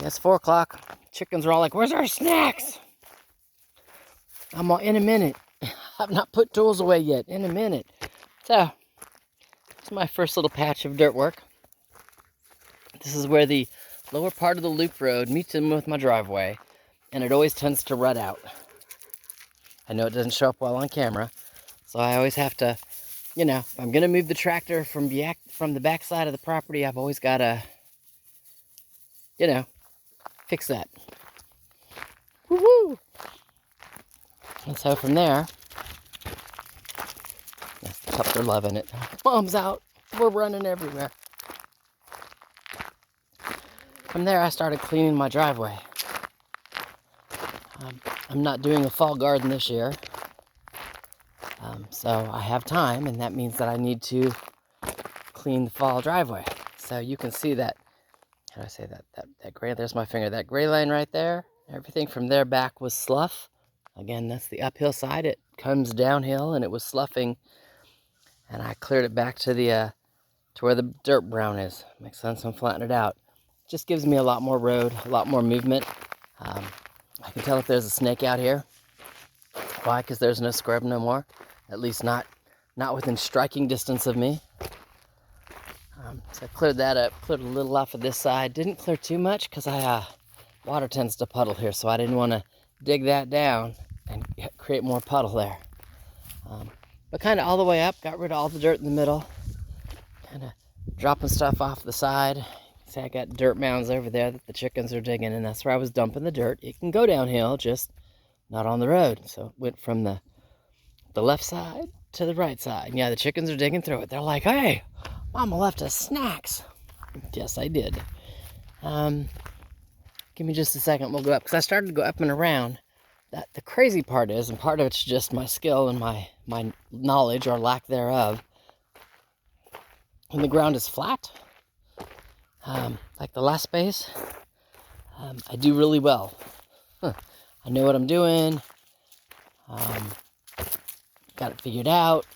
Yeah, it's 4 o'clock. Chickens are all like, where's our snacks? I'm all, in a minute. I've not put tools away yet. In a minute. So, it's my first little patch of dirt work. This is where the lower part of the loop road meets in with my driveway, and it always tends to rut out. I know it doesn't show up well on camera, so I always have to, if I'm going to move the tractor from the back side of the property, I've always got to, fix that. Woo-hoo! And so from there, yes, the pups are loving it. Mom's out. We're running everywhere. From there, I started cleaning my driveway. I'm not doing a fall garden this year. So I have time, and that means that I need to clean the fall driveway. So you can see that, how do I say that gray, there's my finger, that gray line right there, everything from there back was slough. Again, that's the uphill side. It comes downhill, and it was sloughing, and I cleared it back to the to where the dirt brown is. Makes sense. I'm flattening it out. Just gives me a lot more road, a lot more movement. I can tell if there's a snake out here. Why? Because there's no scrub no more. At least not within striking distance of me. So I cleared that up, cleared a little off of this side. Didn't clear too much because water tends to puddle here, so I didn't want to dig that down and create more puddle there. But kind of all the way up, got rid of all the dirt in the middle. Kind of dropping stuff off the side. See, I got dirt mounds over there that the chickens are digging, and that's where I was dumping the dirt. It can go downhill, just not on the road. So it went from the left side to the right side. Yeah, the chickens are digging through it. They're like, hey, Mama left us snacks. Yes, I did. Give me just a second. We'll go up, because I started to go up and around. The crazy part is, and part of it's just my skill and my knowledge or lack thereof, when the ground is flat, like the last space, I do really well. I know what I'm doing. Got it figured out.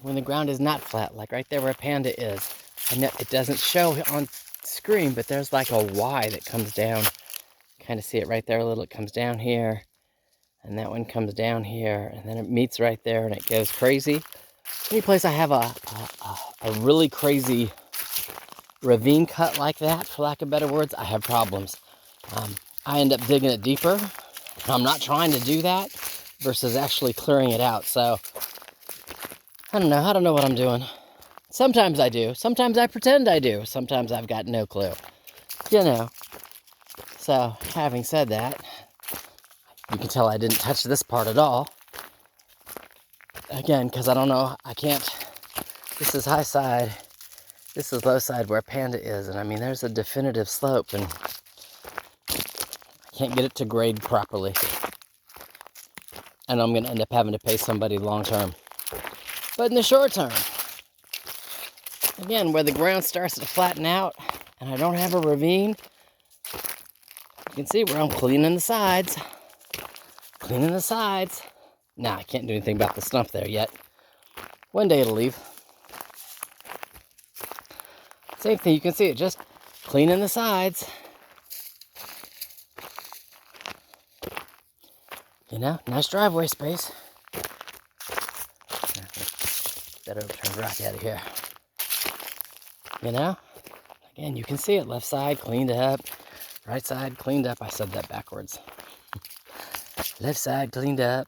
When the ground is not flat, like right there where Panda is, I know it doesn't show on screen, but there's like a Y that comes down. Kind of see it right there a little. It comes down here, and that one comes down here, and then it meets right there, and it goes crazy. Any place I have a really crazy ravine cut like that, for lack of better words, I have problems. I end up digging it deeper, and I'm not trying to do that versus actually clearing it out. So I don't know what I'm doing. Sometimes I do. Sometimes I pretend I do. Sometimes I've got no clue. So having said that, you can tell I didn't touch this part at all. Again, because I don't know, I can't. This is high side. This is low side where Panda is. And I mean, there's a definitive slope, and I can't get it to grade properly. And I'm going to end up having to pay somebody long term. But in the short term, again, where the ground starts to flatten out and I don't have a ravine, you can see where I'm cleaning the sides. Cleaning the sides. Nah, I can't do anything about the stump there yet. One day it'll leave. Same thing, you can see it, just cleaning the sides. Nice driveway space. Better turn right out of here. Again, you can see it. Left side cleaned up. Right side cleaned up. I said that backwards. Left side cleaned up.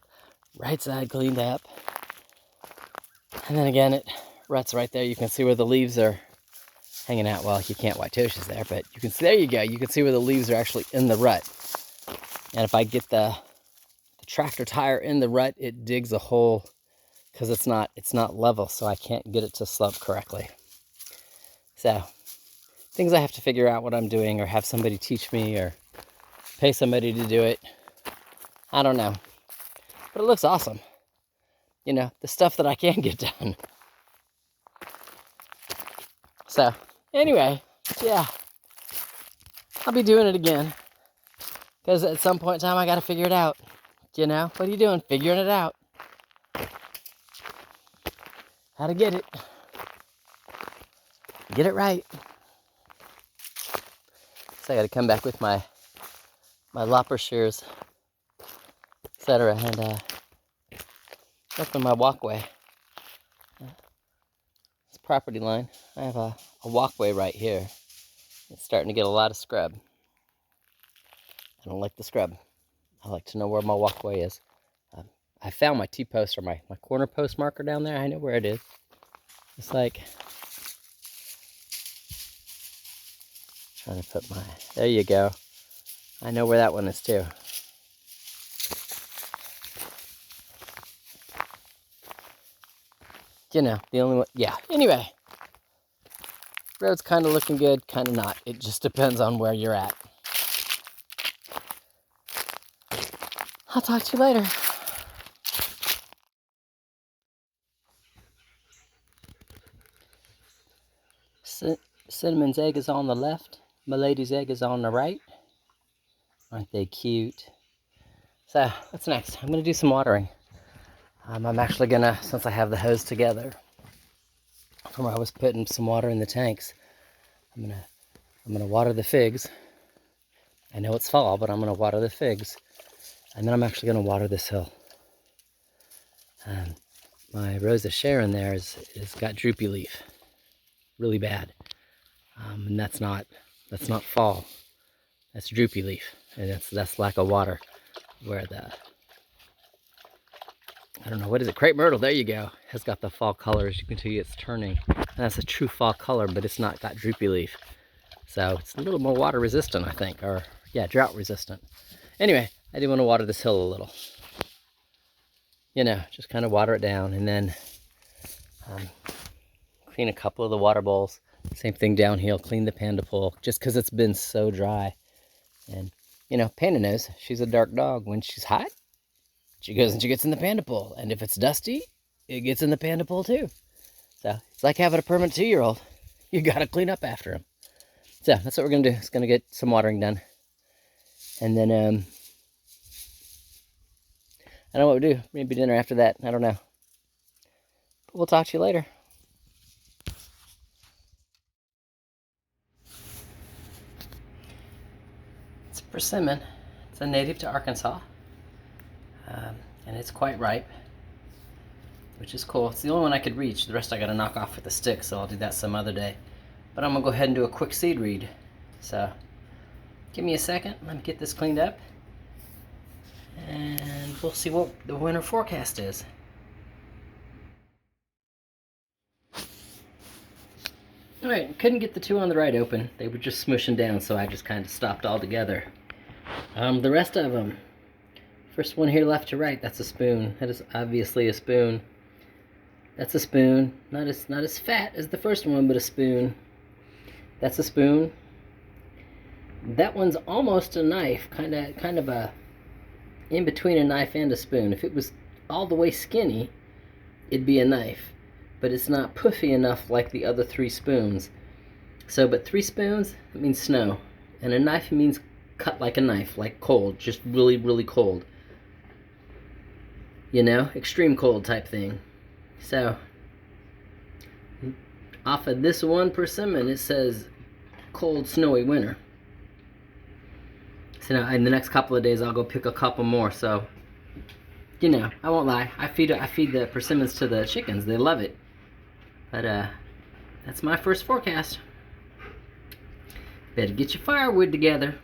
Right side cleaned up. And then again, it ruts right there. You can see where the leaves are hanging out. Well, you can't white Toshi's there, but you can see, there you go. You can see where the leaves are actually in the rut. And if I get the tractor tire in the rut, it digs a hole, because it's not level, so I can't get it to slope correctly. So, things I have to figure out what I'm doing, or have somebody teach me, or pay somebody to do it. I don't know. But it looks awesome. The stuff that I can get done. So, anyway, yeah. I'll be doing it again. Because at some point in time, I got to figure it out. What are you doing? Figuring it out. How to get it. Get it right. So I got to come back with my my lopper shears, etc. And up in my walkway, this property line, I have a walkway right here. It's starting to get a lot of scrub. I don't like the scrub. I like to know where my walkway is. I found my T-post, or my corner post marker down there. I know where it is. It's like, trying to put my, there you go. I know where that one is too. You know, the only one, yeah. Anyway, road's kind of looking good, kind of not. It just depends on where you're at. I'll talk to you later. Cinnamon's egg is on the left. Milady's egg is on the right. Aren't they cute? So, what's next? I'm going to do some watering. I'm actually going to, since I have the hose together, from where I was putting some water in the tanks, I'm gonna water the figs. I know it's fall, but I'm going to water the figs. And then I'm actually going to water this hill. My Rose of Sharon there is got droopy leaf. Really bad. And that's not fall. That's droopy leaf. And that's lack of water. Where the, I don't know, what is it? Crepe myrtle, there you go. Has got the fall color. As you can see, it's turning. And that's a true fall color, but it's not got droopy leaf. So it's a little more water resistant, I think. Or, yeah, drought resistant. Anyway, I do want to water this hill a little. You know, just kind of water it down. And then clean a couple of the water bowls. Same thing downhill. Clean the panda pool. Just because it's been so dry. And, you know, Panda knows she's a dark dog. When she's hot, she goes and she gets in the panda pool. And if it's dusty, it gets in the panda pool too. So it's like having a permanent 2-year-old. You got to clean up after him. So that's what we're going to do. It's going to get some watering done. And then, I don't know what we'll do. Maybe dinner after that. I don't know. But we'll talk to you later. It's a persimmon. It's a native to Arkansas. And it's quite ripe, which is cool. It's the only one I could reach. The rest I got to knock off with a stick, so I'll do that some other day. But I'm going to go ahead and do a quick seed read. So, give me a second. Let me get this cleaned up. And we'll see what the winter forecast is. Alright, couldn't get the two on the right open. They were just smushing down, so I just kind of stopped altogether. The rest of them. First one here left to right, that's a spoon. That is obviously a spoon. That's a spoon. Not as fat as the first one, but a spoon. That's a spoon. That one's almost a knife, kind of a in between a knife and a spoon. If it was all the way skinny, it'd be a knife, but it's not puffy enough like the other 3 spoons. So, but 3 spoons, it means snow, and a knife means cut like a knife, like cold, just really, really cold. You know, extreme cold type thing. So, off of this one persimmon, it says cold, snowy winter. So now, in the next couple of days, I'll go pick a couple more. So, you know, I won't lie. I feed the persimmons to the chickens. They love it. But that's my first forecast. Better get your firewood together.